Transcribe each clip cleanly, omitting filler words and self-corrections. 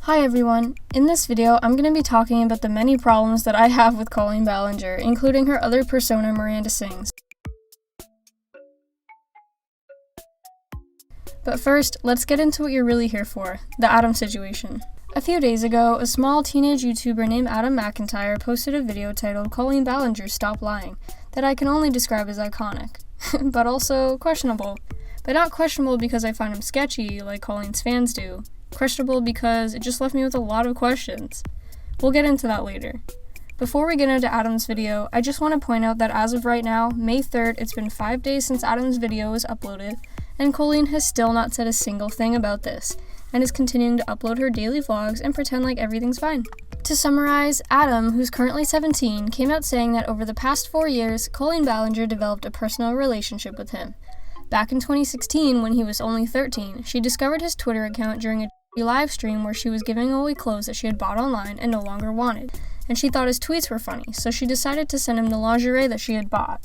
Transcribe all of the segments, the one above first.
Hi everyone, in this video I'm going to be talking about the many problems that I have with Colleen Ballinger, including her other persona Miranda Sings. But first, let's get into what you're really here for, the Adam situation. A few days ago, a small teenage YouTuber named Adam McIntyre posted a video titled Colleen Ballinger Stop Lying, that I can only describe as iconic, but also questionable. But not questionable because I find him sketchy, like Colleen's fans do. Questionable because it just left me with a lot of questions. We'll get into that later. Before we get into Adam's video, I just want to point out that as of right now, May 3rd, it's been 5 days since Adam's video was uploaded, and Colleen has still not said a single thing about this, and is continuing to upload her daily vlogs and pretend like everything's fine. To summarize, Adam, who's currently 17, came out saying that over the past 4 years, Colleen Ballinger developed a personal relationship with him. Back in 2016, when he was only 13, she discovered his Twitter account during a live stream where she was giving away clothes that she had bought online and no longer wanted, and she thought his tweets were funny, so she decided to send him the lingerie that she had bought.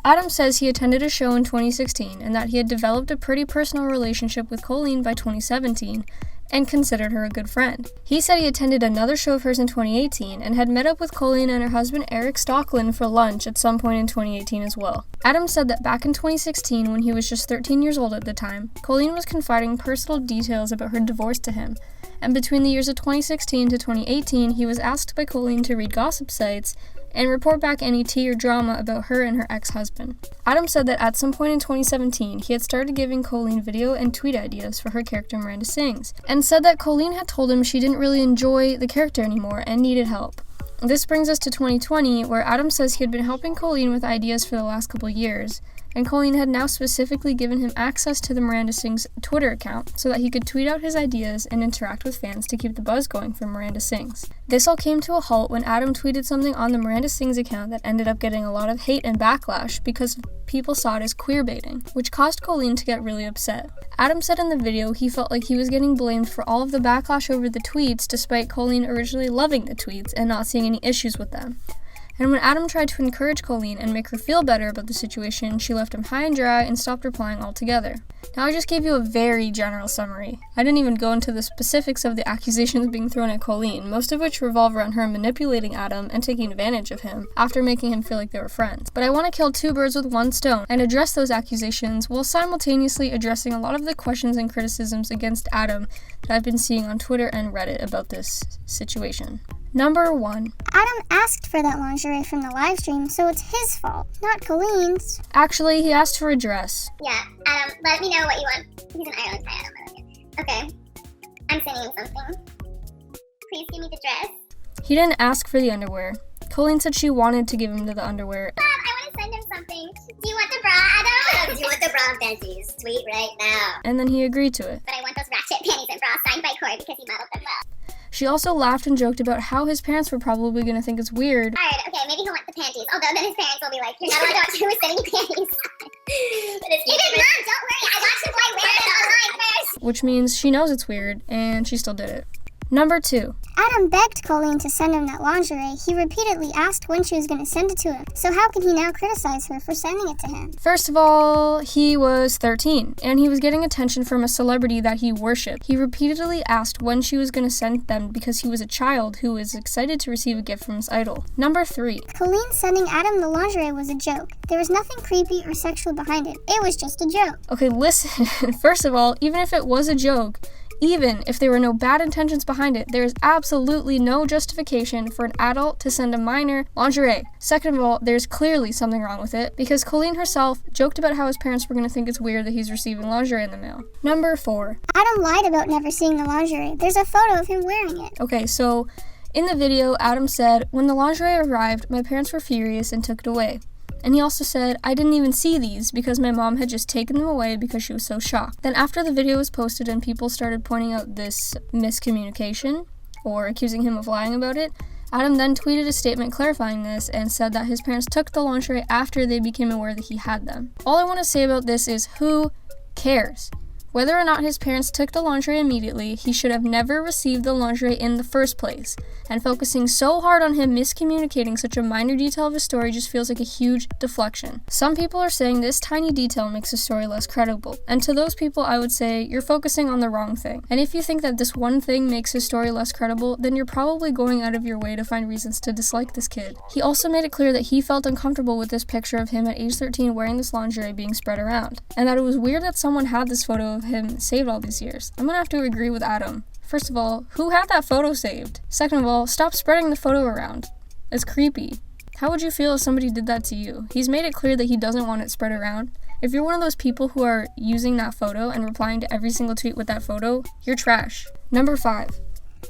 Adam says he attended a show in 2016 and that he had developed a pretty personal relationship with Colleen by 2017 and considered her a good friend. He said he attended another show of hers in 2018 and had met up with Colleen and her husband Eric Stocklin for lunch at some point in 2018 as well. Adam said that back in 2016, when he was just 13 years old at the time, Colleen was confiding personal details about her divorce to him, and between the years of 2016 to 2018, he was asked by Colleen to read gossip sites and report back any tea or drama about her and her ex-husband. Adam said that at some point in 2017, he had started giving Colleen video and tweet ideas for her character Miranda Sings, and said that Colleen had told him she didn't really enjoy the character anymore and needed help. This brings us to 2020, where Adam says he had been helping Colleen with ideas for the last couple years, and Colleen had now specifically given him access to the Miranda Sings Twitter account so that he could tweet out his ideas and interact with fans to keep the buzz going for Miranda Sings. This all came to a halt when Adam tweeted something on the Miranda Sings account that ended up getting a lot of hate and backlash because people saw it as queerbaiting, which caused Colleen to get really upset. Adam said in the video he felt like he was getting blamed for all of the backlash over the tweets despite Colleen originally loving the tweets and not seeing any issues with them. And when Adam tried to encourage Colleen and make her feel better about the situation, she left him high and dry and stopped replying altogether. Now I just gave you a very general summary. I didn't even go into the specifics of the accusations being thrown at Colleen, most of which revolve around her manipulating Adam and taking advantage of him after making him feel like they were friends. But I want to kill two birds with one stone and address those accusations while simultaneously addressing a lot of the questions and criticisms against Adam that I've been seeing on Twitter and Reddit about this situation. Number 1. Adam asked for that lingerie from the live stream, so it's his fault, not Colleen's. Actually, he asked for a dress. Yeah, Adam, let me know what you want. He's in Ireland. Hi, Adam. I love you. Okay, I'm sending him something. Please give me the dress. He didn't ask for the underwear. Colleen said she wanted to give him the underwear. Bob, I want to send him something. Do you want the bra, Adam? Do you want the bra and panties? Tweet right now. And then he agreed to it. But I want those ratchet panties and bra signed by Corey because he modeled them well. She also laughed and joked about how his parents were probably going to think it's weird. Alright, okay, maybe he'll want the panties. Although then his parents will be like, you're not allowed to watch who is sending you panties. It is Mom, don't worry, I watched the boy wear them online first. Which means she knows it's weird, and she still did it. Number 2. Adam begged Colleen to send him that lingerie. He repeatedly asked when she was going to send it to him. So how can he now criticize her for sending it to him? First of all, he was 13, and he was getting attention from a celebrity that he worshipped. He repeatedly asked when she was going to send them because he was a child who was excited to receive a gift from his idol. Number 3. Colleen sending Adam the lingerie was a joke. There was nothing creepy or sexual behind it. It was just a joke. Okay, listen. First of all, even if it was a joke, even if there were no bad intentions behind it, there is absolutely no justification for an adult to send a minor lingerie. Second of all, there's clearly something wrong with it, because Colleen herself joked about how his parents were going to think it's weird that he's receiving lingerie in the mail. Number 4. Adam lied about never seeing the lingerie. There's a photo of him wearing it. Okay, so in the video, Adam said, "When the lingerie arrived, my parents were furious and took it away." And he also said, "I didn't even see these because my mom had just taken them away because she was so shocked." Then after the video was posted and people started pointing out this miscommunication or accusing him of lying about it, Adam then tweeted a statement clarifying this and said that his parents took the lingerie after they became aware that he had them. All I want to say about this is, who cares? Whether or not his parents took the lingerie immediately, he should have never received the lingerie in the first place, and focusing so hard on him miscommunicating such a minor detail of his story just feels like a huge deflection. Some people are saying this tiny detail makes the story less credible, and to those people I would say you're focusing on the wrong thing. And if you think that this one thing makes his story less credible, then you're probably going out of your way to find reasons to dislike this kid. He also made it clear that he felt uncomfortable with this picture of him at age 13 wearing this lingerie being spread around, and that it was weird that someone had this photo of him saved all these years. I'm gonna have to agree with Adam. First of all, who had that photo saved? Second of all, stop spreading the photo around. It's creepy. How would you feel if somebody did that to you? He's made it clear that he doesn't want it spread around. If you're one of those people who are using that photo and replying to every single tweet with that photo, you're trash. Number 5.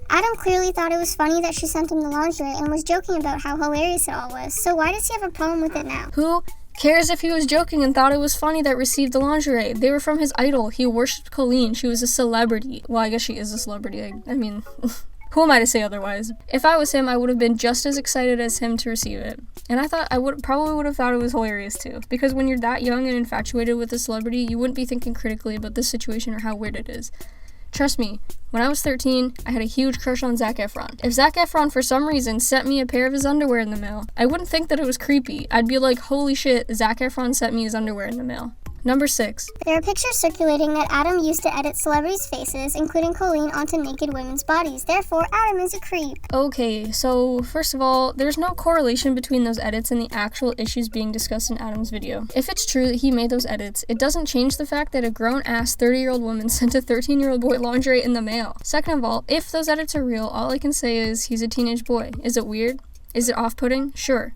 Adam clearly thought it was funny that she sent him the lingerie and was joking about how hilarious it all was, so why does he have a problem with it now? Who cares if he was joking and thought it was funny that received the lingerie? They were from his idol. He worshipped Colleen. She was a celebrity. Well, I guess she is a celebrity. I mean, who am I to say otherwise? If I was him, I would have been just as excited as him to receive it. And I thought I probably would have thought it was hilarious too. Because when you're that young and infatuated with a celebrity, you wouldn't be thinking critically about this situation or how weird it is. Trust me, when I was 13, I had a huge crush on Zac Efron. If Zac Efron for some reason sent me a pair of his underwear in the mail, I wouldn't think that it was creepy. I'd be like, holy shit, Zac Efron sent me his underwear in the mail. Number 6. There are pictures circulating that Adam used to edit celebrities' faces, including Colleen, onto naked women's bodies. Therefore, Adam is a creep. Okay, so first of all, there's no correlation between those edits and the actual issues being discussed in Adam's video. If it's true that he made those edits, it doesn't change the fact that a grown-ass 30-year-old woman sent a 13-year-old boy lingerie in the mail. Second of all, if those edits are real, all I can say is he's a teenage boy. Is it weird? Is it off-putting? Sure.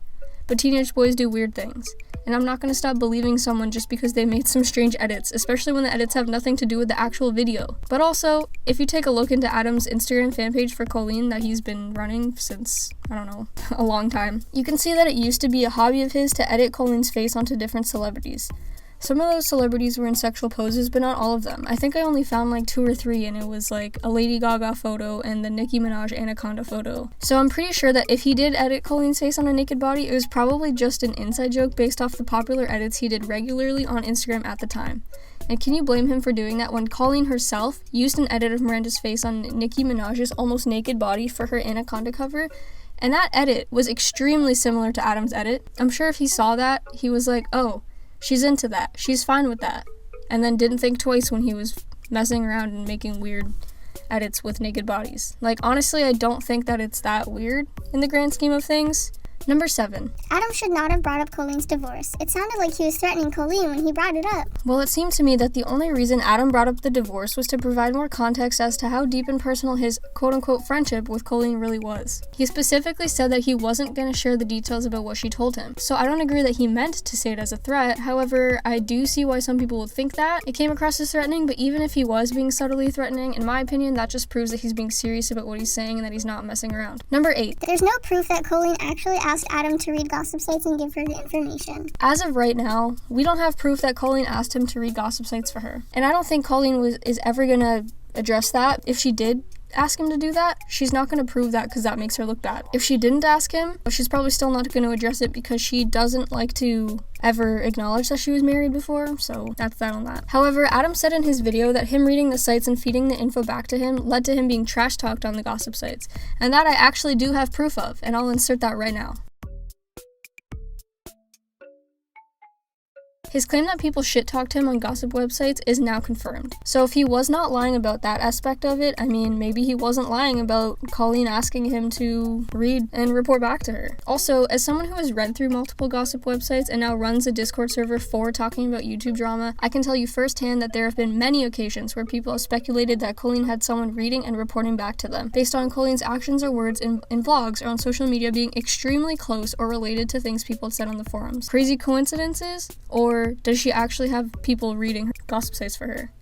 But teenage boys do weird things. And I'm not going to stop believing someone just because they made some strange edits, especially when the edits have nothing to do with the actual video. But also, if you take a look into Adam's Instagram fan page for Colleen that he's been running since, I don't know, a long time, you can see that it used to be a hobby of his to edit Colleen's face onto different celebrities. Some of those celebrities were in sexual poses, but not all of them. I think I only found like 2 or 3, and it was like a Lady Gaga photo and the Nicki Minaj Anaconda photo. So I'm pretty sure that if he did edit Colleen's face on a naked body, it was probably just an inside joke based off the popular edits he did regularly on Instagram at the time. And can you blame him for doing that when Colleen herself used an edit of Miranda's face on Nicki Minaj's almost naked body for her Anaconda cover? And that edit was extremely similar to Adam's edit. I'm sure if he saw that, he was like, oh, she's into that. She's fine with that. And then didn't think twice when he was messing around and making weird edits with naked bodies. Like, honestly, I don't think that it's that weird in the grand scheme of things. Number 7. Adam should not have brought up Colleen's divorce. It sounded like he was threatening Colleen when he brought it up. Well, it seemed to me that the only reason Adam brought up the divorce was to provide more context as to how deep and personal his quote-unquote friendship with Colleen really was. He specifically said that he wasn't going to share the details about what she told him. So I don't agree that he meant to say it as a threat. However, I do see why some people would think that it came across as threatening, but even if he was being subtly threatening, in my opinion, that just proves that he's being serious about what he's saying and that he's not messing around. Number 8. There's no proof that Colleen actually asked Adam to read gossip sites and give her the information. As of right now, we don't have proof that Colleen asked him to read gossip sites for her. And I don't think Colleen is ever gonna address that. If she did ask him to do that, she's not going to prove that because that makes her look bad. If she didn't ask him, she's probably still not going to address it because she doesn't like to ever acknowledge that she was married before, so that's that on that. However, Adam said in his video that him reading the sites and feeding the info back to him led to him being trash talked on the gossip sites, and that I actually do have proof of, and I'll insert that right now. His claim that people shit-talked him on gossip websites is now confirmed. So if he was not lying about that aspect of it, I mean, maybe he wasn't lying about Colleen asking him to read and report back to her. Also, as someone who has read through multiple gossip websites and now runs a Discord server for talking about YouTube drama, I can tell you firsthand that there have been many occasions where people have speculated that Colleen had someone reading and reporting back to them, based on Colleen's actions or words in vlogs or on social media being extremely close or related to things people had said on the forums. Crazy coincidences? Or does she actually have people reading her gossip sites for her?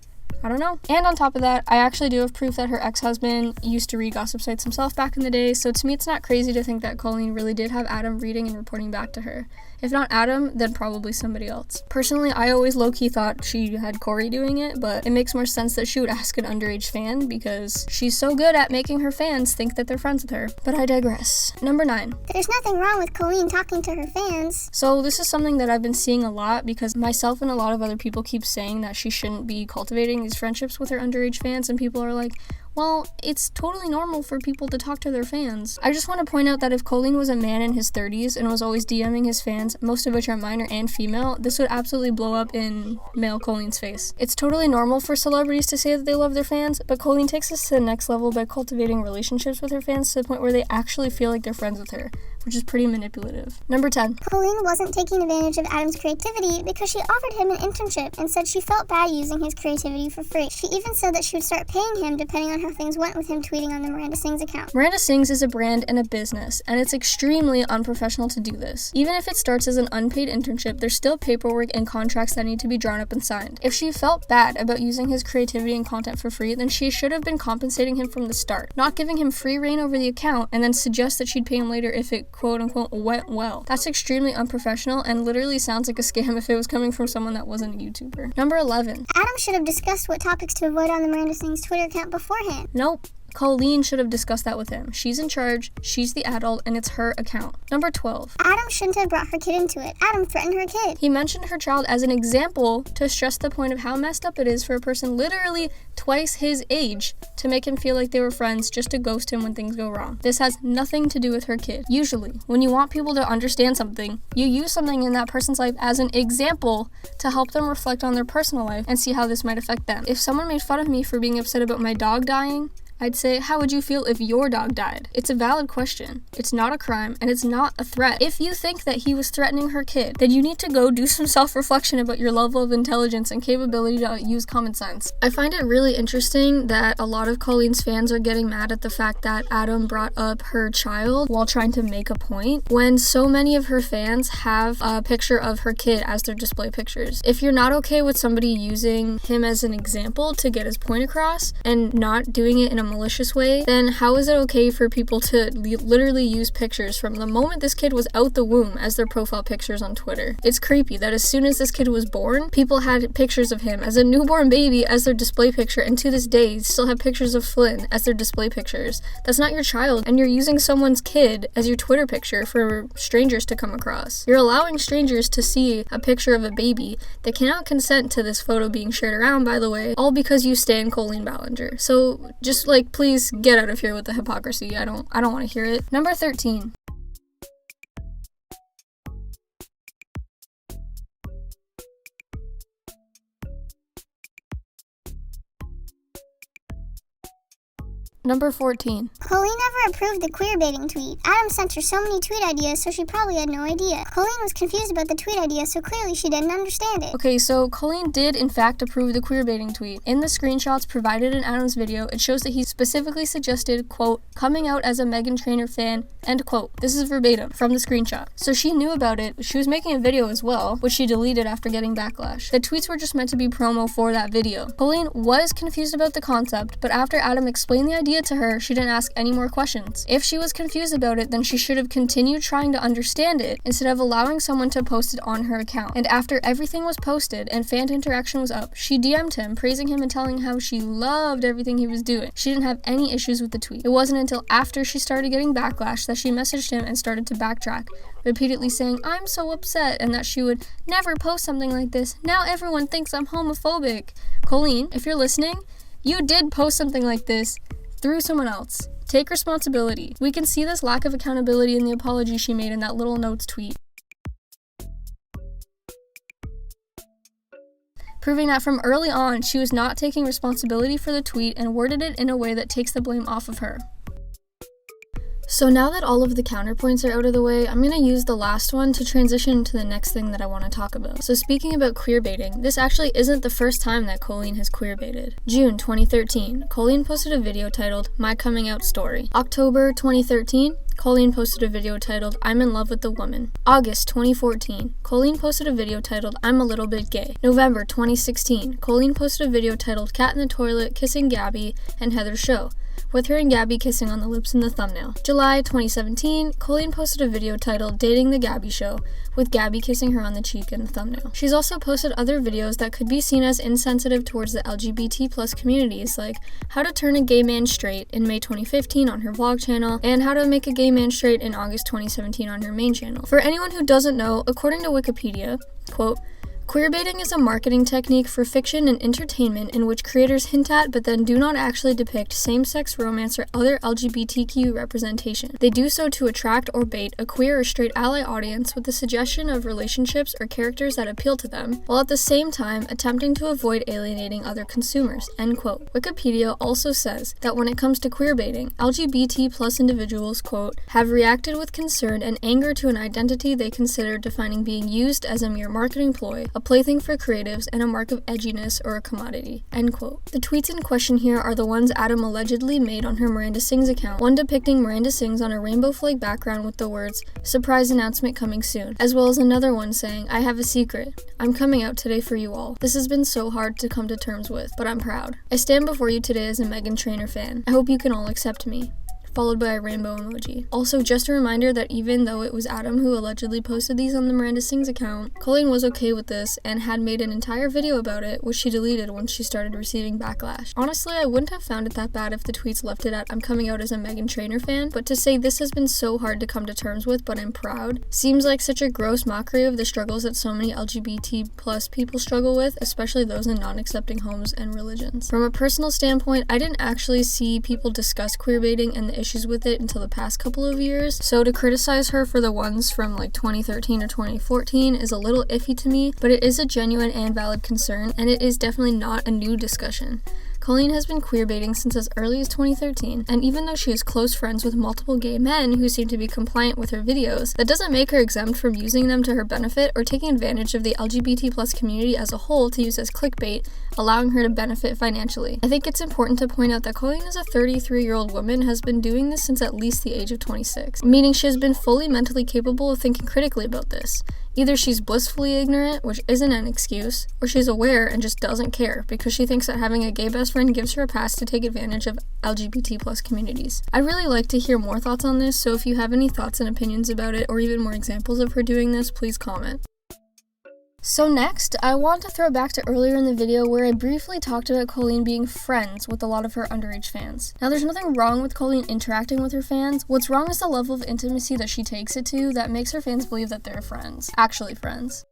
I don't know. And on top of that, I actually do have proof that her ex-husband used to read gossip sites himself back in the day, so to me it's not crazy to think that Colleen really did have Adam reading and reporting back to her. If not Adam, then probably somebody else. Personally, I always low-key thought she had Corey doing it, but it makes more sense that she would ask an underage fan because she's so good at making her fans think that they're friends with her. But I digress. Number 9. There's nothing wrong with Colleen talking to her fans. So this is something that I've been seeing a lot because myself and a lot of other people keep saying that she shouldn't be cultivating these friendships with her underage fans, and people are like, well, it's totally normal for people to talk to their fans. I just want to point out that if Colleen was a man in his 30s and was always DMing his fans, most of which are minor and female, this would absolutely blow up in male Colleen's face. It's totally normal for celebrities to say that they love their fans, but Colleen takes this to the next level by cultivating relationships with her fans to the point where they actually feel like they're friends with her, which is pretty manipulative. Number 10. Colleen wasn't taking advantage of Adam's creativity because she offered him an internship and said she felt bad using his creativity for free. She even said that she would start paying him depending on how things went with him tweeting on the Miranda Sings account. Miranda Sings is a brand and a business, and it's extremely unprofessional to do this. Even if it starts as an unpaid internship, there's still paperwork and contracts that need to be drawn up and signed. If she felt bad about using his creativity and content for free, then she should have been compensating him from the start, not giving him free reign over the account and then suggest that she'd pay him later if it quote-unquote went well. That's extremely unprofessional and literally sounds like a scam if it was coming from someone that wasn't a YouTuber. Number 11. Adam should have discussed what topics to avoid on the Miranda Sings Twitter account beforehand. Nope. Colleen should have discussed that with him. She's in charge, she's the adult, and it's her account. Number 12. Adam shouldn't have brought her kid into it. Adam threatened her kid. He mentioned her child as an example to stress the point of how messed up it is for a person literally twice his age to make him feel like they were friends just to ghost him when things go wrong. This has nothing to do with her kid. Usually, when you want people to understand something, you use something in that person's life as an example to help them reflect on their personal life and see how this might affect them. If someone made fun of me for being upset about my dog dying, I'd say, how would you feel if your dog died? It's a valid question. It's not a crime, and it's not a threat. If you think that he was threatening her kid, then you need to go do some self-reflection about your level of intelligence and capability to use common sense. I find it really interesting that a lot of Colleen's fans are getting mad at the fact that Adam brought up her child while trying to make a point, when so many of her fans have a picture of her kid as their display pictures. If you're not okay with somebody using him as an example to get his point across and not doing it in a malicious way, then how is it okay for people to literally use pictures from the moment this kid was out the womb as their profile pictures on Twitter? It's creepy that as soon as this kid was born, people had pictures of him as a newborn baby as their display picture, and to this day still have pictures of Flynn as their display pictures. That's not your child, and you're using someone's kid as your Twitter picture for strangers to come across. You're allowing strangers to see a picture of a baby that cannot consent to this photo being shared around, by the way, all because you stan Colleen Ballinger. So just please get out of here with the hypocrisy. I don't want to hear it. Number 13. Number 14. Colleen never approved the queer baiting tweet. Adam sent her so many tweet ideas, so she probably had no idea. Colleen was confused about the tweet idea, so clearly she didn't understand it. Okay, so Colleen did in fact approve the queer baiting tweet. In the screenshots provided in Adam's video, it shows that he specifically suggested, quote, coming out as a Meghan Trainor fan, end quote. This is verbatim from the screenshot. So she knew about it. She was making a video as well, which she deleted after getting backlash. The tweets were just meant to be promo for that video. Colleen was confused about the concept, but after Adam explained the idea to her, she didn't ask any more questions. If she was confused about it, then she should have continued trying to understand it instead of allowing someone to post it on her account. And after everything was posted and fan interaction was up, she DM'd him, praising him and telling how she loved everything he was doing. She didn't have any issues with the tweet. It wasn't until after she started getting backlash that she messaged him and started to backtrack, repeatedly saying, I'm so upset, and that she would never post something like this. Now everyone thinks I'm homophobic. Colleen, if you're listening, you did post something like this through someone else. Take responsibility. We can see this lack of accountability in the apology she made in that little notes tweet, proving that from early on she was not taking responsibility for the tweet and worded it in a way that takes the blame off of her. So now that all of the counterpoints are out of the way, I'm going to use the last one to transition to the next thing that I want to talk about. So speaking about queerbaiting, this actually isn't the first time that Colleen has queerbaited. June 2013, Colleen posted a video titled, My Coming Out Story. October 2013, Colleen posted a video titled, I'm in love with the woman. August 2014, Colleen posted a video titled, I'm a little bit gay. November 2016, Colleen posted a video titled, Cat in the Toilet, Kissing Gabby, and Heather's Show, with her and Gabby kissing on the lips in the thumbnail. July 2017, Colleen posted a video titled Dating the Gabby Show, with Gabby kissing her on the cheek in the thumbnail. She's also posted other videos that could be seen as insensitive towards the LGBT+ communities, like how to turn a gay man straight in May 2015 on her vlog channel, and how to make a gay man straight in August 2017 on her main channel. For anyone who doesn't know, according to Wikipedia, quote, "Queerbaiting is a marketing technique for fiction and entertainment in which creators hint at but then do not actually depict same-sex romance or other LGBTQ representation. They do so to attract or bait a queer or straight ally audience with the suggestion of relationships or characters that appeal to them, while at the same time attempting to avoid alienating other consumers." End quote. Wikipedia also says that when it comes to queerbaiting, LGBT+ individuals, quote, "have reacted with concern and anger to an identity they consider defining being used as a mere marketing ploy, a plaything for creatives, and a mark of edginess or a commodity." End quote. The tweets in question here are the ones Adam allegedly made on her Miranda Sings account, one depicting Miranda Sings on a rainbow flag background with the words, "Surprise announcement coming soon," as well as another one saying, "I have a secret. I'm coming out today for you all. This has been so hard to come to terms with, but I'm proud. I stand before you today as a Meghan Trainor fan. I hope you can all accept me," followed by a rainbow emoji. Also, just a reminder that even though it was Adam who allegedly posted these on the Miranda Sings account, Colleen was okay with this and had made an entire video about it, which she deleted once she started receiving backlash. Honestly, I wouldn't have found it that bad if the tweets left it at "I'm coming out as a Meghan Trainor fan," but to say "this has been so hard to come to terms with, but I'm proud" seems like such a gross mockery of the struggles that so many LGBT+ people struggle with, especially those in non-accepting homes and religions. From a personal standpoint, I didn't actually see people discuss queerbaiting and the issues with it until the past couple of years, so to criticize her for the ones from like 2013 or 2014 is a little iffy to me, but it is a genuine and valid concern, and it is definitely not a new discussion. Colleen has been queerbaiting since as early as 2013, and even though she is close friends with multiple gay men who seem to be compliant with her videos, that doesn't make her exempt from using them to her benefit or taking advantage of the LGBT+ community as a whole to use as clickbait, allowing her to benefit financially. I think it's important to point out that Colleen is a 33-year-old woman, has been doing this since at least the age of 26, meaning she has been fully mentally capable of thinking critically about this. Either she's blissfully ignorant, which isn't an excuse, or she's aware and just doesn't care because she thinks that having a gay best friend gives her a pass to take advantage of LGBT+ communities. I'd really like to hear more thoughts on this, so if you have any thoughts and opinions about it, or even more examples of her doing this, please comment. So next, I want to throw back to earlier in the video where I briefly talked about Colleen being friends with a lot of her underage fans. Now, there's nothing wrong with Colleen interacting with her fans. What's wrong is the level of intimacy that she takes it to that makes her fans believe that they're friends. Actually friends.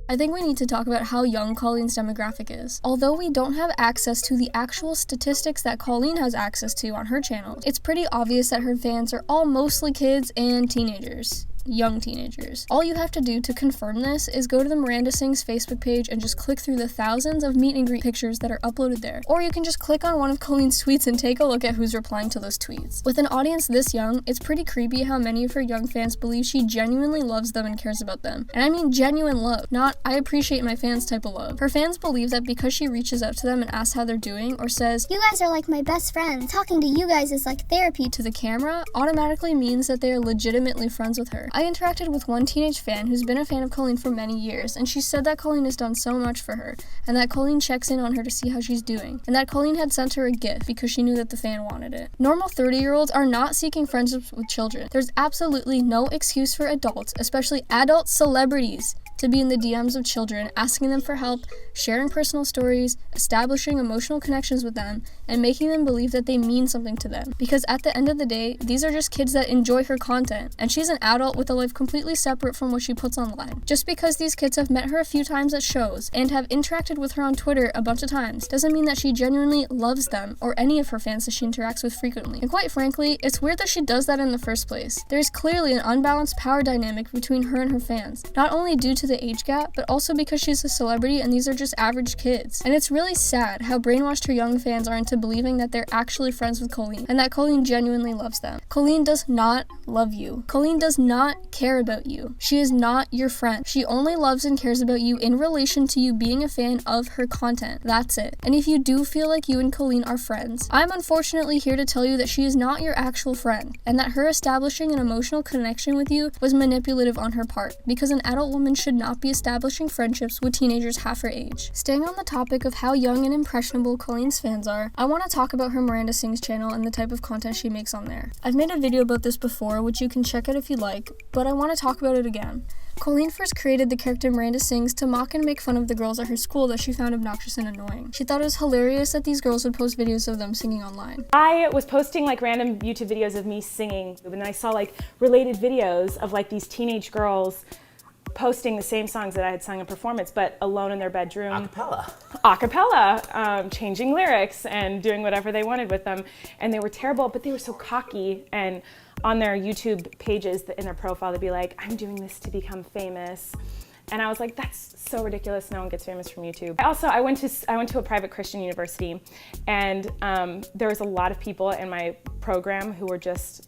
I think we need to talk about how young Colleen's demographic is. Although we don't have access to the actual statistics that Colleen has access to on her channel, it's pretty obvious that her fans are all mostly kids and teenagers. Young teenagers. All you have to do to confirm this is go to the Miranda Sings Facebook page and just click through the thousands of meet and greet pictures that are uploaded there. Or you can just click on one of Colleen's tweets and take a look at who's replying to those tweets. With an audience this young, it's pretty creepy how many of her young fans believe she genuinely loves them and cares about them. And I mean genuine love, not "I appreciate my fans" type of love. Her fans believe that because she reaches out to them and asks how they're doing, or says, "You guys are like my best friends. Talking to you guys is like therapy," to the camera, automatically means that they are legitimately friends with her. I interacted with one teenage fan who's been a fan of Colleen for many years, and she said that Colleen has done so much for her, and that Colleen checks in on her to see how she's doing, and that Colleen had sent her a gift because she knew that the fan wanted it. Normal 30-year-olds are not seeking friendships with children. There's absolutely no excuse for adults, especially adult celebrities, to be in the DMs of children, asking them for help, sharing personal stories, establishing emotional connections with them, and making them believe that they mean something to them. Because at the end of the day, these are just kids that enjoy her content, and she's an adult with a life completely separate from what she puts online. Just because these kids have met her a few times at shows and have interacted with her on Twitter a bunch of times doesn't mean that she genuinely loves them or any of her fans that she interacts with frequently. And quite frankly, it's weird that she does that in the first place. There's clearly an unbalanced power dynamic between her and her fans, not only due to the age gap, but also because she's a celebrity and these are just average kids. And it's really sad how brainwashed her young fans are into believing that they're actually friends with Colleen and that Colleen genuinely loves them. Colleen does not love you. Colleen does not care about you. She is not your friend. She only loves and cares about you in relation to you being a fan of her content. That's it. And if you do feel like you and Colleen are friends, I'm unfortunately here to tell you that she is not your actual friend, and that her establishing an emotional connection with you was manipulative on her part, because an adult woman should not be establishing friendships with teenagers half her age. Staying on the topic of how young and impressionable Colleen's fans are, I want to talk about her Miranda Sings channel and the type of content she makes on there. I've made a video about this before, which you can check out if you'd like, but I want to talk about it again. Colleen first created the character Miranda Sings to mock and make fun of the girls at her school that she found obnoxious and annoying. She thought it was hilarious that these girls would post videos of them singing online. I was posting like random YouTube videos of me singing, and I saw like related videos of like these teenage girls posting the same songs that I had sung in performance, but alone in their bedroom. Acapella, changing lyrics and doing whatever they wanted with them. And they were terrible, but they were so cocky. And on their YouTube pages, in their profile, they'd be like, I'm doing this to become famous. And I was like, that's so ridiculous. No one gets famous from YouTube. I went to a private Christian university, and there was a lot of people in my program who were just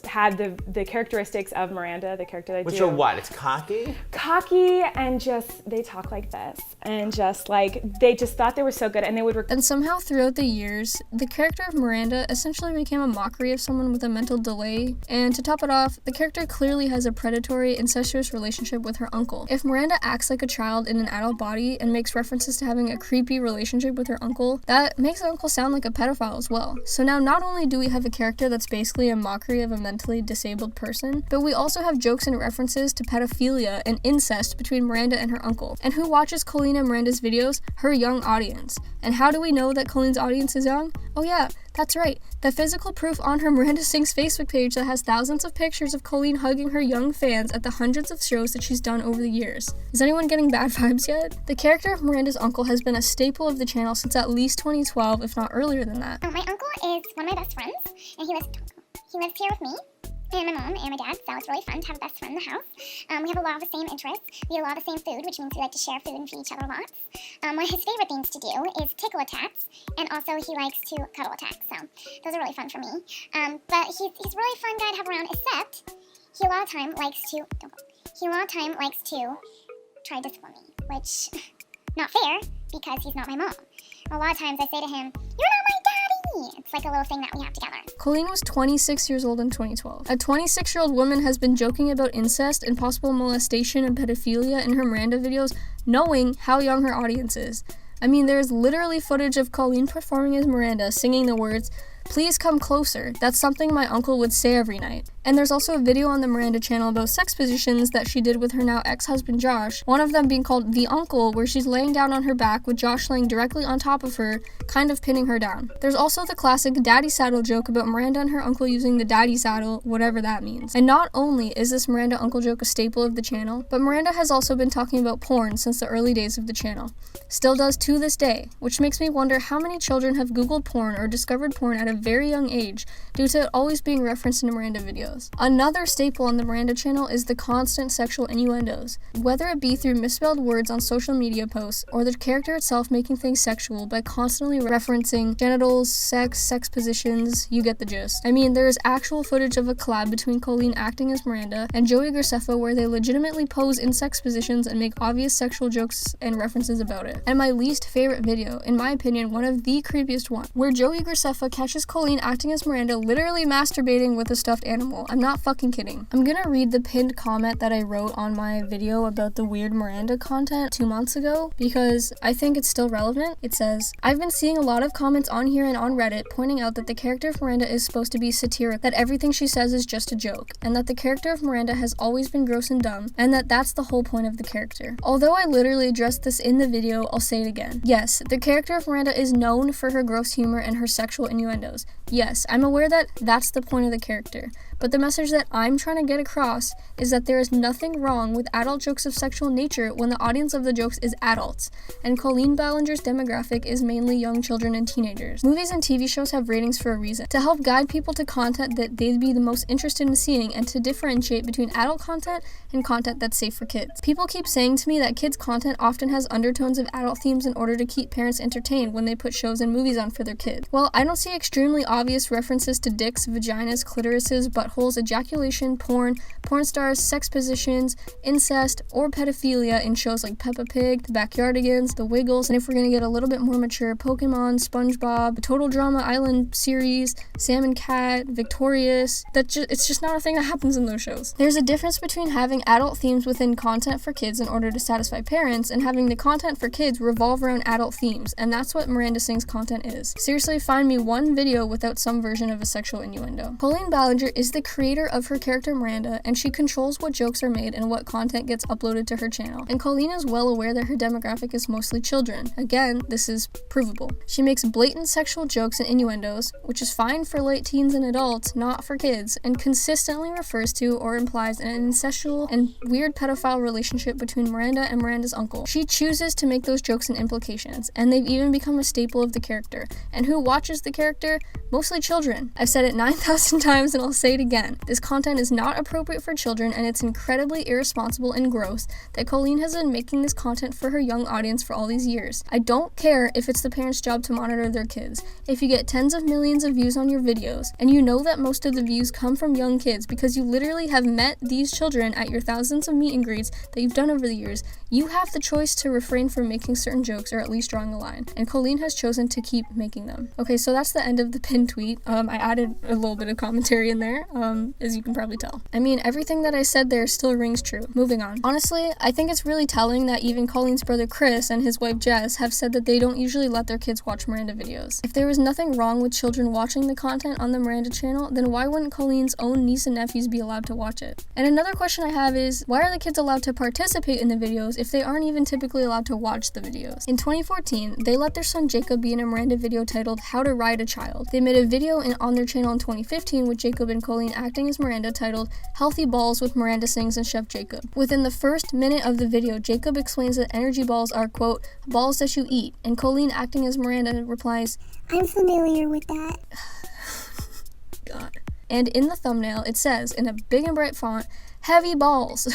had the characteristics of Miranda, the character that I do. Which are what? It's cocky? Cocky, and just, they talk like this. And just like, they just thought they were so good, and they would... And somehow throughout the years, the character of Miranda essentially became a mockery of someone with a mental delay. And to top it off, the character clearly has a predatory, incestuous relationship with her uncle. If Miranda acts like a child in an adult body and makes references to having a creepy relationship with her uncle, that makes her uncle sound like a pedophile as well. So now not only do we have a character that's basically a mockery of a mentally disabled person, but we also have jokes and references to pedophilia and incest between Miranda and her uncle. And who watches Colleen and Miranda's videos? Her young audience. And how do we know that Colleen's audience is young? Oh yeah, that's right. The physical proof on her Miranda Sings Facebook page that has thousands of pictures of Colleen hugging her young fans at the hundreds of shows that she's done over the years. Is anyone getting bad vibes yet? The character of Miranda's uncle has been a staple of the channel since at least 2012, if not earlier than that. My uncle is one of my best friends, and he lives here with me, and my mom and my dad, so it's really fun to have a best friend in the house. We have a lot of the same interests. We eat a lot of the same food, which means we like to share food and feed each other lots. One of his favorite things to do is tickle attacks, and also he likes to cuddle attacks, so those are really fun for me. But he's a really fun guy to have around, except he a lot of time likes to try to discipline me, which, not fair, because he's not my mom. A lot of times I say to him, "You're not my daddy!" It's like a little thing that we have together. Colleen was 26 years old in 2012. A 26-year-old woman has been joking about incest and possible molestation and pedophilia in her Miranda videos, knowing how young her audience is. I mean, there is literally footage of Colleen performing as Miranda, singing the words, "Please come closer. That's something my uncle would say every night." And there's also a video on the Miranda channel about sex positions that she did with her now ex-husband Josh, one of them being called The Uncle, where she's laying down on her back with Josh laying directly on top of her, kind of pinning her down. There's also the classic daddy saddle joke about Miranda and her uncle using the daddy saddle, whatever that means. And not only is this Miranda uncle joke a staple of the channel, but Miranda has also been talking about porn since the early days of the channel. Still does to this day, which makes me wonder how many children have Googled porn or discovered porn at a very young age due to it always being referenced in Miranda videos. Another staple on the Miranda channel is the constant sexual innuendos, whether it be through misspelled words on social media posts or the character itself making things sexual by constantly referencing genitals, sex positions, you get the gist. I mean, there is actual footage of a collab between Colleen acting as Miranda and Joey Graceffa where they legitimately pose in sex positions and make obvious sexual jokes and references about it. And my least favorite video, in my opinion, one of the creepiest ones, where Joey Graceffa catches Colleen acting as Miranda literally masturbating with a stuffed animal. I'm not fucking kidding. I'm gonna read the pinned comment that I wrote on my video about the weird Miranda content 2 months ago because I think it's still relevant. It says, "I've been seeing a lot of comments on here and on Reddit pointing out that the character of Miranda is supposed to be satiric, that everything she says is just a joke, and that the character of Miranda has always been gross and dumb, and that that's the whole point of the character. Although I literally addressed this in the video, I'll say it again. Yes, the character of Miranda is known for her gross humor and her sexual innuendos. Yes, I'm aware that that's the point of the character. But the message that I'm trying to get across is that there is nothing wrong with adult jokes of sexual nature when the audience of the jokes is adults, and Colleen Ballinger's demographic is mainly young children and teenagers. Movies and TV shows have ratings for a reason, to help guide people to content that they'd be the most interested in seeing and to differentiate between adult content and content that's safe for kids. People keep saying to me that kids' content often has undertones of adult themes in order to keep parents entertained when they put shows and movies on for their kids. Well, I don't see extreme extremely obvious references to dicks, vaginas, clitorises, buttholes, ejaculation, porn stars, sex positions, incest, or pedophilia in shows like Peppa Pig, The Backyardigans, The Wiggles, and if we're gonna get a little bit more mature, Pokemon, SpongeBob, the Total Drama Island series, Sam and Cat, Victorious. It's just not a thing that happens in those shows. There's a difference between having adult themes within content for kids in order to satisfy parents and having the content for kids revolve around adult themes, and that's what Miranda Sings content is. Seriously, find me one video without some version of a sexual innuendo. Colleen Ballinger is the creator of her character Miranda, and she controls what jokes are made and what content gets uploaded to her channel. And Colleen is well aware that her demographic is mostly children. Again, this is provable. She makes blatant sexual jokes and innuendos, which is fine for late teens and adults, not for kids, and consistently refers to or implies an incestual and weird pedophile relationship between Miranda and Miranda's uncle. She chooses to make those jokes and implications, and they've even become a staple of the character. And who watches the character? Mostly children. I've said it 9,000 times and I'll say it again. This content is not appropriate for children, and it's incredibly irresponsible and gross that Colleen has been making this content for her young audience for all these years. I don't care if it's the parents' job to monitor their kids. If you get tens of millions of views on your videos, and you know that most of the views come from young kids because you literally have met these children at your thousands of meet and greets that you've done over the years, you have the choice to refrain from making certain jokes or at least drawing a line. And Colleen has chosen to keep making them. Okay, so that's the end of the pinned tweet. I added a little bit of commentary in there, as you can probably tell. I mean, everything that I said there still rings true. Moving on. Honestly, I think it's really telling that even Colleen's brother Chris and his wife Jess have said that they don't usually let their kids watch Miranda videos. If there was nothing wrong with children watching the content on the Miranda channel, then why wouldn't Colleen's own niece and nephews be allowed to watch it? And another question I have is, why are the kids allowed to participate in the videos if they aren't even typically allowed to watch the videos? In 2014, they let their son Jacob be in a Miranda video titled How to Ride a Child. They made a video on their channel in 2015 with Jacob and Colleen acting as Miranda titled Healthy Balls with Miranda Sings and Chef Jacob. Within the first minute of the video, Jacob explains that energy balls are, quote, balls that you eat, and Colleen, acting as Miranda, replies, I'm familiar with that. God. And in the thumbnail, it says, in a big and bright font, heavy balls.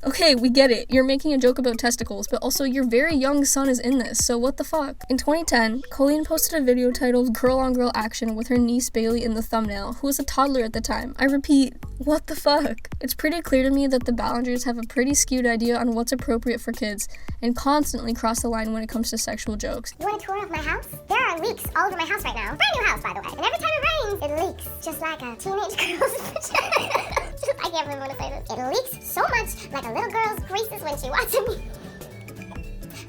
Okay, we get it. You're making a joke about testicles, but also your very young son is in this, so what the fuck? In 2010, Colleen posted a video titled Girl on Girl Action with her niece Bailey in the thumbnail, who was a toddler at the time. I repeat, what the fuck? It's pretty clear to me that the Ballingers have a pretty skewed idea on what's appropriate for kids, and constantly cross the line when it comes to sexual jokes. You want a tour of my house? There are leaks all over my house right now. Brand new house, by the way. And every time it rains, it leaks. Just like a teenage girl's vagina. I can't believe I'm gonna say this. It leaks so much like a little girl's creases when she watching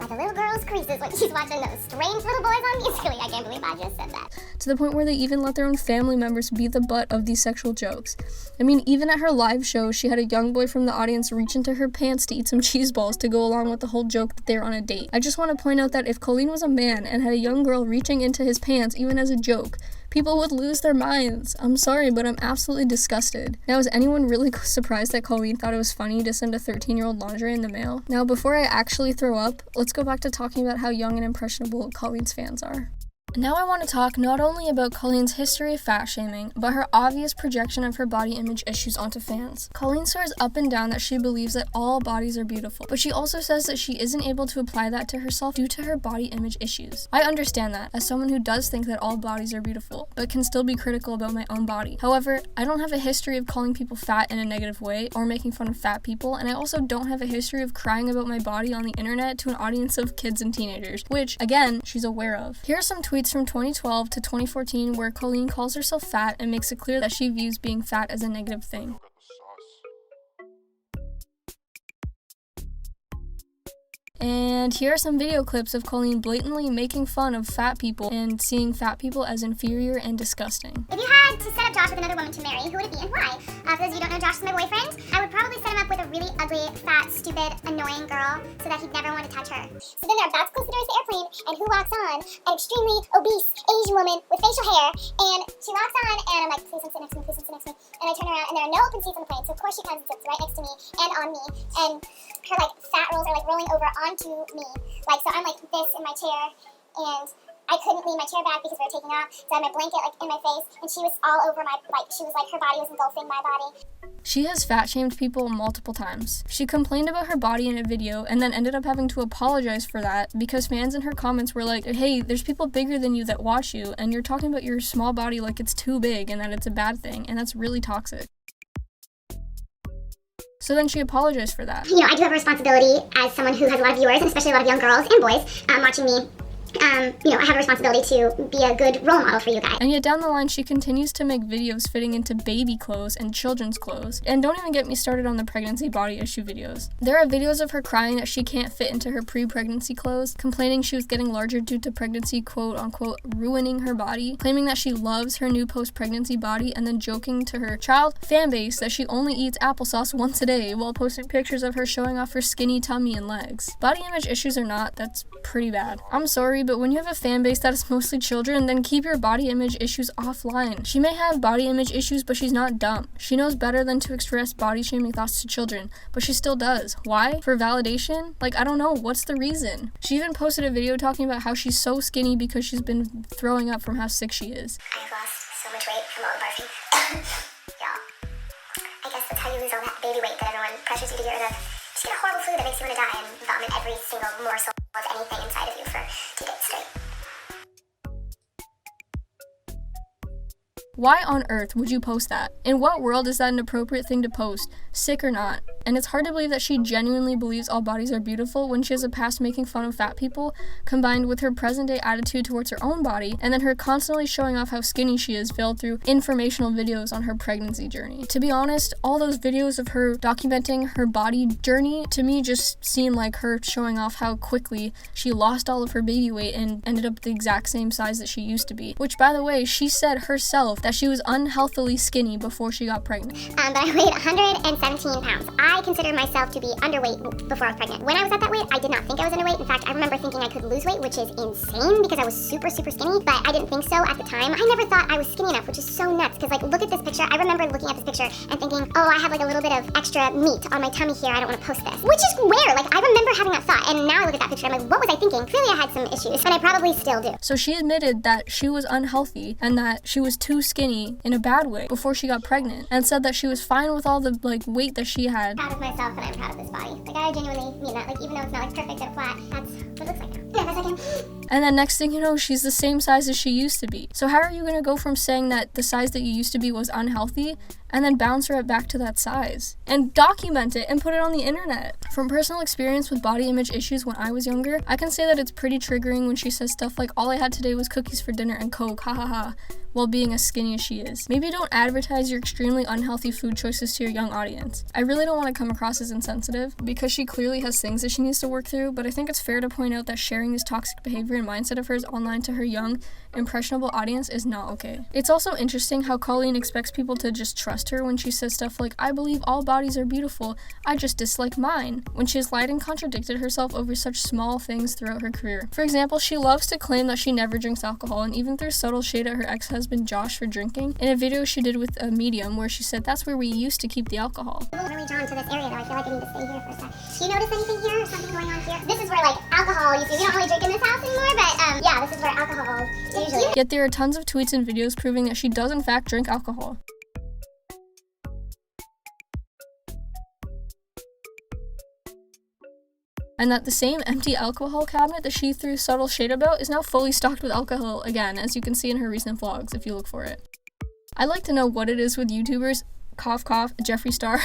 like a little girl's creases when she's watching those strange little boys on Musically. I can't believe I just said that. To the point where they even let their own family members be the butt of these sexual jokes. I mean, even at her live show, she had a young boy from the audience reach into her pants to eat some cheese balls to go along with the whole joke that they're on a date. I just want to point out that if Colleen was a man and had a young girl reaching into his pants, even as a joke, people would lose their minds. I'm sorry, but I'm absolutely disgusted. Now, is anyone really surprised that Colleen thought it was funny to send a 13-year-old lingerie in the mail? Now, before I actually throw up, let's go back to talking about how young and impressionable Colleen's fans are. Now I want to talk not only about Colleen's history of fat shaming, but her obvious projection of her body image issues onto fans. Colleen swears up and down that she believes that all bodies are beautiful, but she also says that she isn't able to apply that to herself due to her body image issues. I understand that, as someone who does think that all bodies are beautiful, but can still be critical about my own body. However, I don't have a history of calling people fat in a negative way, or making fun of fat people, and I also don't have a history of crying about my body on the internet to an audience of kids and teenagers, which, again, she's aware of. Here are some tweets from 2012 to 2014 where Colleen calls herself fat and makes it clear that she views being fat as a negative thing. And here are some video clips of Colleen blatantly making fun of fat people and seeing fat people as inferior and disgusting. If you had to set up Josh with another woman to marry, who would it be and why? For those of you who don't know, Josh is my boyfriend. I would probably set him up with a really ugly, fat, stupid, annoying girl so that he'd never want to touch her. So then they're about to close the doors of the airplane, and who walks on? An extremely obese Asian woman with facial hair, and she walks on, and I'm like, please don't sit next to me, please don't sit next to me. And I turn around, and there are no open seats on the plane, so of course she comes and sits right next to me and on me, and her fat rolls are rolling over onto me. So I'm like this in my chair, and I couldn't lean my chair back because we were taking off, so I had my blanket like in my face, and she was all over my, she was like, her body was engulfing my body. She has fat shamed people multiple times. She complained about her body in a video and then ended up having to apologize for that because fans in her comments were like, hey, there's people bigger than you that watch you and you're talking about your small body like it's too big and that it's a bad thing, and that's really toxic. So then she apologized for that. You know, I do have a responsibility as someone who has a lot of viewers, and especially a lot of young girls and boys watching me. You know, I have a responsibility to be a good role model for you guys. And yet down the line, she continues to make videos fitting into baby clothes and children's clothes. And don't even get me started on the pregnancy body issue videos. There are videos of her crying that she can't fit into her pre-pregnancy clothes, complaining she was getting larger due to pregnancy, quote unquote, ruining her body, claiming that she loves her new post-pregnancy body, and then joking to her child fan base that she only eats applesauce once a day while posting pictures of her showing off her skinny tummy and legs. Body image issues or not, that's pretty bad. I'm sorry, but when you have a fan base that is mostly children, then keep your body image issues offline. She may have body image issues, but she's not dumb. She knows better than to express body shaming thoughts to children, but she still does. Why? For validation? Like, I don't know. What's the reason? She even posted a video talking about how she's so skinny because she's been throwing up from how sick she is. I have lost so much weight from all the barfing. Yeah. I guess that's how you lose all that baby weight that everyone pressures you to get rid of. Just get a horrible flu that makes you want to die and vomit every single morsel of anything inside of you for 2 days straight. Why on earth would you post that? In what world is that an appropriate thing to post, sick or not? And it's hard to believe that she genuinely believes all bodies are beautiful when she has a past making fun of fat people, combined with her present-day attitude towards her own body, and then her constantly showing off how skinny she is veiled through informational videos on her pregnancy journey. To be honest, all those videos of her documenting her body journey to me just seem like her showing off how quickly she lost all of her baby weight and ended up the exact same size that she used to be. Which, by the way, she said herself that she was unhealthily skinny before she got pregnant. But I weighed 117 pounds. I considered myself to be underweight before I was pregnant. When I was at that weight, I did not think I was underweight. In fact, I remember thinking I could lose weight, which is insane because I was super, super skinny, but I didn't think so at the time. I never thought I was skinny enough, which is so nuts because, like, look at this picture. I remember looking at this picture and thinking, oh, I have like a little bit of extra meat on my tummy here. I don't want to post this. Which is weird. Like, I remember having that thought, and now I look at that picture, I'm like, what was I thinking? Clearly I had some issues, and I probably still do. So she admitted that she was unhealthy and that she was too skinny in a bad way before she got pregnant, and said that she was fine with all the weight that she had. I'm proud of myself and I'm proud of this body. Like, I genuinely mean that. Like, even though it's not perfect and flat, that's what it looks like now. Yeah, that's like And then next thing you know, she's the same size as she used to be. So how are you going to go from saying that the size that you used to be was unhealthy and then bounce right back to that size and document it and put it on the internet? From personal experience with body image issues when I was younger, I can say that it's pretty triggering when she says stuff like, all I had today was cookies for dinner and Coke, ha ha ha, while being as skinny as she is. Maybe don't advertise your extremely unhealthy food choices to your young audience. I really don't want to come across as insensitive because she clearly has things that she needs to work through, but I think it's fair to point out that sharing this toxic behavior and mindset of hers online to her young, impressionable audience is not okay. It's also interesting how Colleen expects people to just trust her when she says stuff like, I believe all bodies are beautiful, I just dislike mine, when she has lied and contradicted herself over such small things throughout her career. For example, she loves to claim that she never drinks alcohol and even threw subtle shade at her ex-husband Josh for drinking in a video she did with a Medium where she said that's where we used to keep the alcohol. I'm really drawn to this area though. I feel like I need to stay here for a sec. Do you notice anything here or something going on here? This is where like alcohol used to be. We don't really drink in this house anymore, but yeah, this is where alcohol is usually. Yet there are tons of tweets and videos proving that she does in fact drink alcohol. And that the same empty alcohol cabinet that she threw subtle shade about is now fully stocked with alcohol again, as you can see in her recent vlogs if you look for it. I'd like to know what it is with YouTubers, cough cough, Jeffree Star,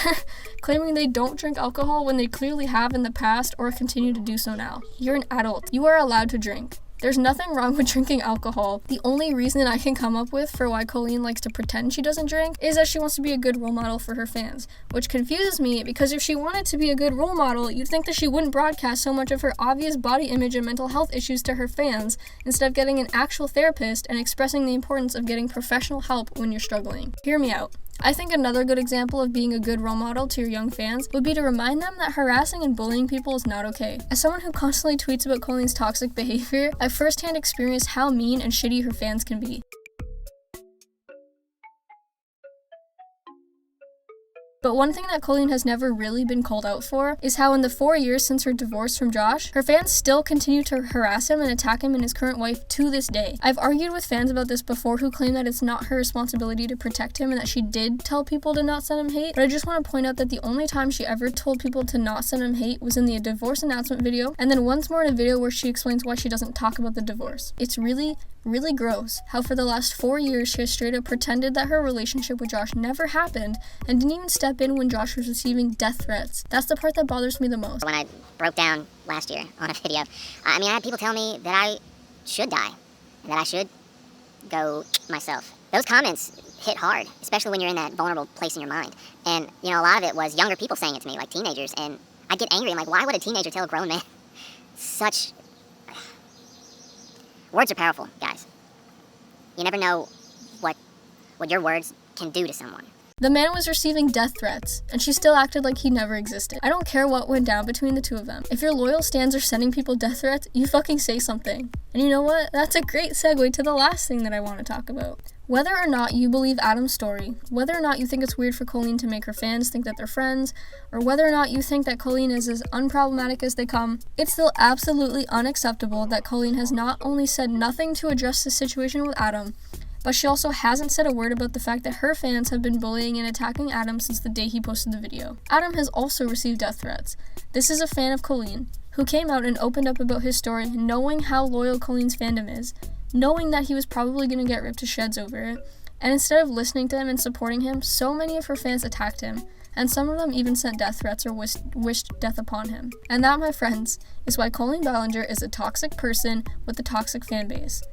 claiming they don't drink alcohol when they clearly have in the past or continue to do so now. You're an adult. You are allowed to drink. There's nothing wrong with drinking alcohol. The only reason I can come up with for why Colleen likes to pretend she doesn't drink is that she wants to be a good role model for her fans, which confuses me because if she wanted to be a good role model, you'd think that she wouldn't broadcast so much of her obvious body image and mental health issues to her fans instead of getting an actual therapist and expressing the importance of getting professional help when you're struggling. Hear me out. I think another good example of being a good role model to your young fans would be to remind them that harassing and bullying people is not okay. As someone who constantly tweets about Colleen's toxic behavior, I've firsthand experienced how mean and shitty her fans can be. But one thing that Colleen has never really been called out for is how in the 4 years since her divorce from Josh, her fans still continue to harass him and attack him and his current wife to this day. I've argued with fans about this before who claim that it's not her responsibility to protect him and that she did tell people to not send him hate, but I just want to point out that the only time she ever told people to not send him hate was in the divorce announcement video, and then once more in a video where she explains why she doesn't talk about the divorce. It's really gross how for the last 4 years she has straight up pretended that her relationship with Josh never happened and didn't even step in when Josh was receiving death threats. That's the part that bothers me the most. When I broke down last year on a video, I had people tell me that I should die and that I should go myself. Those comments hit hard, especially when you're in that vulnerable place in your mind. And, a lot of it was younger people saying it to me, like teenagers, and I'd get angry. I'm like, why would a teenager tell a grown man such... Words are powerful, guys. You never know what your words can do to someone. The man was receiving death threats, and she still acted like he never existed. I don't care what went down between the two of them. If your loyal stans are sending people death threats, you fucking say something. And you know what? That's a great segue to the last thing that I want to talk about. Whether or not you believe Adam's story, whether or not you think it's weird for Colleen to make her fans think that they're friends, or whether or not you think that Colleen is as unproblematic as they come, it's still absolutely unacceptable that Colleen has not only said nothing to address the situation with Adam, but she also hasn't said a word about the fact that her fans have been bullying and attacking Adam since the day he posted the video. Adam has also received death threats. This is a fan of Colleen, who came out and opened up about his story, knowing how loyal Colleen's fandom is, knowing that he was probably going to get ripped to shreds over it, and instead of listening to him and supporting him, so many of her fans attacked him, and some of them even sent death threats or wished death upon him. And that, my friends, is why Colleen Ballinger is a toxic person with a toxic fan base.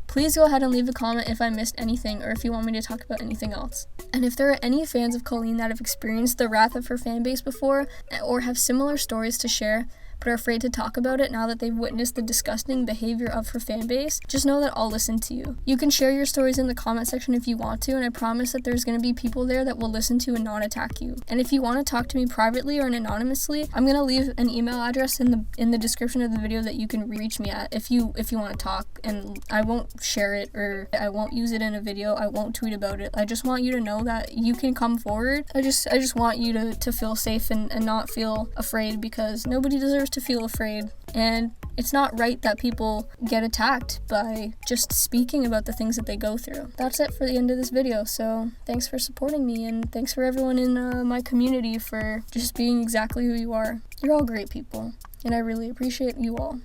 Please go ahead and leave a comment if I missed anything or if you want me to talk about anything else. And if there are any fans of Colleen that have experienced the wrath of her fan base before or have similar stories to share, but are afraid to talk about it now that they've witnessed the disgusting behavior of her fan base, just know that I'll listen to you. You can share your stories in the comment section if you want to, and I promise that there's going to be people there that will listen to and not attack you. And if you want to talk to me privately or anonymously, I'm going to leave an email address in the description of the video that you can reach me at if you want to talk, and I won't share it or I won't use it in a video, I won't tweet about it. I just want you to know that you can come forward. I just want you to feel safe and not feel afraid, because nobody deserves to feel afraid, and it's not right that people get attacked by just speaking about the things that they go through. That's it for the end of this video, so thanks for supporting me, and thanks for everyone in my community for just being exactly who you are. You're all great people, and I really appreciate you all.